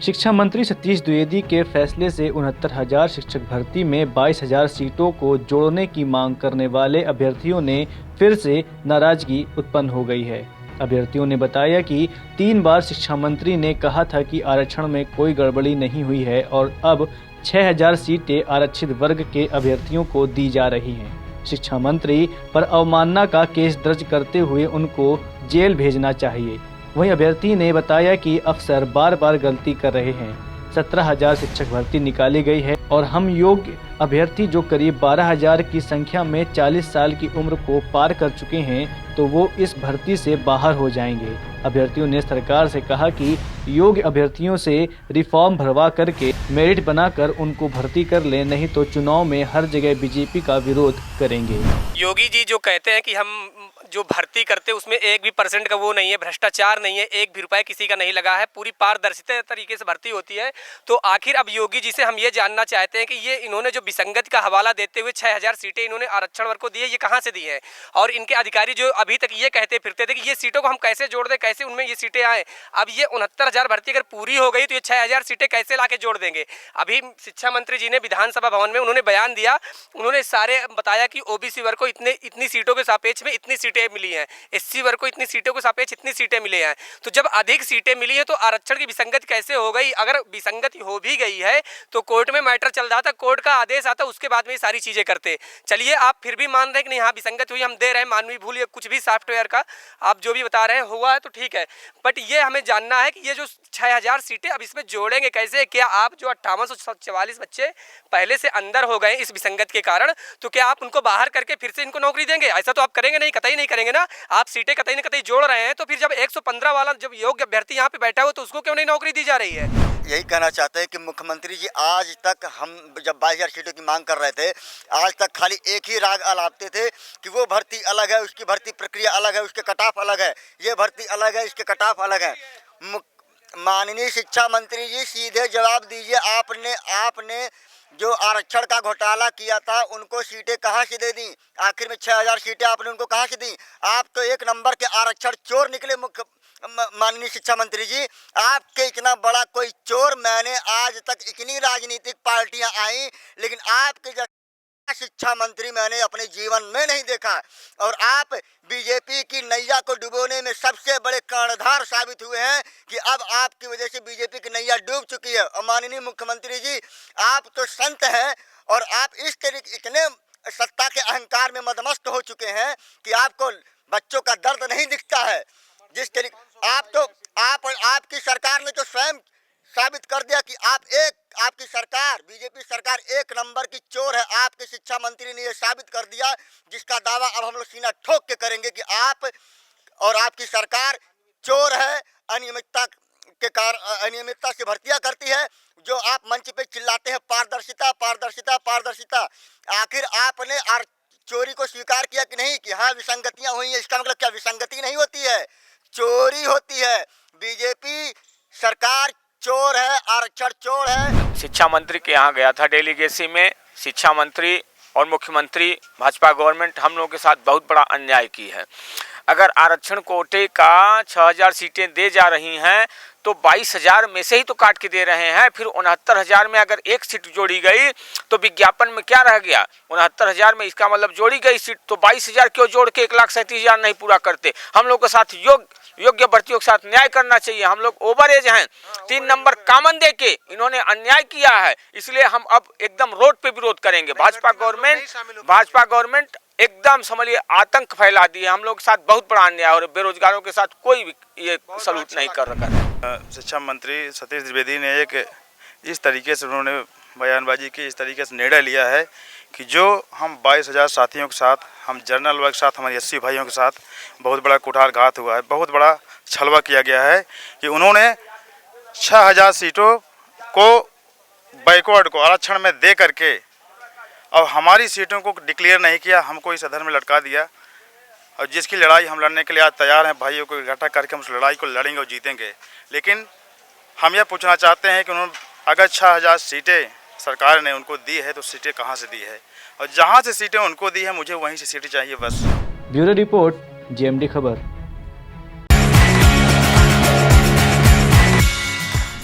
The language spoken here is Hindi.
शिक्षा मंत्री सतीश द्विवेदी के फैसले से 69,000 शिक्षक भर्ती में 22,000 सीटों को जोड़ने की मांग करने वाले अभ्यर्थियों ने फिर से नाराजगी उत्पन्न हो गई है। अभ्यर्थियों ने बताया कि 3 बार शिक्षा मंत्री ने कहा था कि आरक्षण में कोई गड़बड़ी नहीं हुई है और अब 6,000 सीटें आरक्षित वर्ग के अभ्यर्थियों को दी जा रही हैं। शिक्षा मंत्री पर अवमानना का केस दर्ज करते हुए उनको जेल भेजना चाहिए। वहीं अभ्यर्थी ने बताया कि अफसर बार बार गलती कर रहे हैं। 17,000 शिक्षक भर्ती निकाली गई है और हम योग्य अभ्यर्थी जो करीब 12,000 की संख्या में 40 साल की उम्र को पार कर चुके हैं तो वो इस भर्ती से बाहर हो जाएंगे। अभ्यर्थियों ने सरकार से कहा कि योग्य अभ्यर्थियों से रिफॉर्म भरवा करके मेरिट बनाकर उनको भर्ती कर लें, नहीं तो चुनाव में हर जगह बीजेपी का विरोध करेंगे। योगी जी जो कहते हैं कि हम जो भर्ती करते उसमें 1% का वो नहीं है, भ्रष्टाचार नहीं है, 1 भी रुपया किसी का नहीं लगा है, पूरी पारदर्शिता तरीके से भर्ती होती है। तो आखिर अब योगी जी से हम ये जानना चाहते हैं कि ये इन्होंने जो विसंगति का हवाला देते हुए 6,000 सीटें इन्होंने आरक्षण वर्ग को दी है, ये कहाँ से दी है? और इनके अधिकारी जो अभी तक ये कहते फिरते थे कि ये सीटों को हम कैसे जोड़ दें, कैसे उनमें ये सीटें आए, अब ये 69,000 भर्ती अगर पूरी हो गई तो ये 6,000 सीटें कैसे ला के जोड़ देंगे? अभी शिक्षा मंत्री जी ने विधानसभा भवन में उन्होंने बयान दिया, उन्होंने सारे बताया कि ओबीसी वर्ग को इतनी सीटों के सापेक्ष में इतनी सीटें मिली हैं, एससी वर्ग को इतनी सीटों के सापेक्ष इतनी सीटें मिली हैं। तो जब अधिक सीटें मिली हैं तो आरक्षण की विसंगति कैसे हो गई? अगर विसंगति हो भी गई है तो कोर्ट में मैटर चल रहा था, कोर्ट का आदेश आता, उसके बाद में ये सारी चीजें करते। चलिए आप फिर भी मान रहे हैं कि नहीं, हाँ विसंगति हुई, हम दे रहे हैं मानवीय भूल या कुछ भी सॉफ्टवेयर का आप जो भी बता रहे हैं हुआ है तो ठीक है, बट ये हमें जानना है कि ये जो 6,000 सीटें अब इसमें जोड़ेंगे कैसे? क्या आप जो 5844 बच्चे पहले से अंदर हो गए इस विसंगति के कारण, तो क्या आप उनको बाहर करके फिर से इनको नौकरी देंगे? ऐसा तो आप करेंगे नहीं, कतई नहीं करेंगे ना। आप सीटें कतई न कतई जोड़ रहे हैं तो फिर जब 115 वाला जब योग्य अभ्यर्थी यहाँ पे बैठा हो तो उसको क्यों नहीं नौकरी दी जा रही है? यही कहना चाहते हैं कि मुख्यमंत्री जी आज तक हम जब 22,000 सीटों की मांग कर रहे थे, आज तक खाली एक ही राग अलापते थे कि वो भर्ती अलग है, उसकी भर्ती प्रक्रिया अलग है, उसके कट ऑफ अलग है, ये भर्ती अलग है, इसके कट ऑफ अलग है। माननीय शिक्षा मंत्री जी सीधे जवाब दीजिए, आपने जो आरक्षण का घोटाला किया था उनको सीटें कहाँ से दे दी? आखिर में 6,000 सीटें आपने उनको कहाँ से दी? आप तो एक नंबर के आरक्षण चोर निकले। माननीय शिक्षा मंत्री जी, आपके इतना बड़ा कोई चोर मैंने आज तक इतनी राजनीतिक पार्टियां आई लेकिन आपके जैसा शिक्षा मंत्री मैंने अपने जीवन में नहीं देखा। और आप बीजेपी की नैया को डुबोने में सबसे बड़े कर्णधार साबित हुए हैं कि अब आपकी वजह से बीजेपी की नैया डूब चुकी है। और माननीय मुख्यमंत्री जी, आप तो संत हैं और आप इस तरीके इतने सत्ता के अहंकार में मदमस्त हो चुके हैं कि आपको बच्चों का दर्द नहीं दिखता है। जिस तरीके आपकी सरकार ने तो स्वयं साबित कर दिया कि आपकी सरकार बीजेपी सरकार एक नंबर की चोर है। आपके शिक्षा मंत्री ने यह साबित कर दिया, जिसका दावा अब हम लोग सीना ठोक के करेंगे कि आप और आपकी सरकार चोर है। अनियमितता से भर्तियां करती है। जो आप मंच पे चिल्लाते हैं पारदर्शिता पारदर्शिता पारदर्शिता, आखिर आपने चोरी को स्वीकार किया कि नहीं कि हाँ विसंगतियां हुई हैं? इसका मतलब क्या विसंगति नहीं होती है, चोरी होती है। बीजेपी सरकार चोर है, आरक्षण चोर है। शिक्षा मंत्री के यहाँ गया था डेलीगेसी में। शिक्षा मंत्री और मुख्यमंत्री भाजपा गवर्नमेंट हम लोगों के साथ बहुत बड़ा अन्याय की है। अगर आरक्षण कोटे का 6,000 सीटें दे जा रही हैं तो 22,000 में से ही तो काट के दे रहे हैं। फिर 69,000 में अगर एक सीट जोड़ी गई तो विज्ञापन में क्या रह गया? 69,000 में इसका मतलब जोड़ी गई सीट, तो 22,000 क्यों जोड़ के 1,37,000 नहीं पूरा करते? हम लोग के साथ योग्य भर्तियों के साथ न्याय करना चाहिए। हम लोग ओवर एज हैं, 3 नंबर कामन दे के इन्होंने अन्याय किया है, इसलिए हम अब एकदम रोड पे विरोध करेंगे। भाजपा गवर्नमेंट एकदम समझिए आतंक फैला दी है। हम लोग के साथ बहुत बड़ा अन्याय और बेरोजगारों के साथ कोई भी ये सलूट नहीं कर रखा है। शिक्षा मंत्री सतीश द्विवेदी ने एक इस तरीके से उन्होंने बयानबाजी की, इस तरीके से निर्णय लिया है कि जो हम 22,000 साथियों के साथ, हम जनरल वर्ग के साथ, हमारे एससी भाइयों के साथ बहुत बड़ा कुठारघात हुआ है, बहुत बड़ा छलवा किया गया है कि उन्होंने 6,000 सीटों को बैकवर्ड को आरक्षण में दे करके अब हमारी सीटों को डिक्लेयर नहीं किया, हमको इस अधर में लटका दिया। और जिसकी लड़ाई हम लड़ने के लिए आज तैयार हैं, भाइयों को इकट्ठा करके हम उस लड़ाई को लड़ेंगे और जीतेंगे। लेकिन हम यह पूछना चाहते हैं कि उन्होंने अगर 6,000 सीटें सरकार ने उनको दी है तो सीटें कहाँ से दी है? और जहाँ से सीटें उनको दी है मुझे वहीं से सीटें चाहिए बस। ब्यूरो रिपोर्ट, जेएमडी खबर।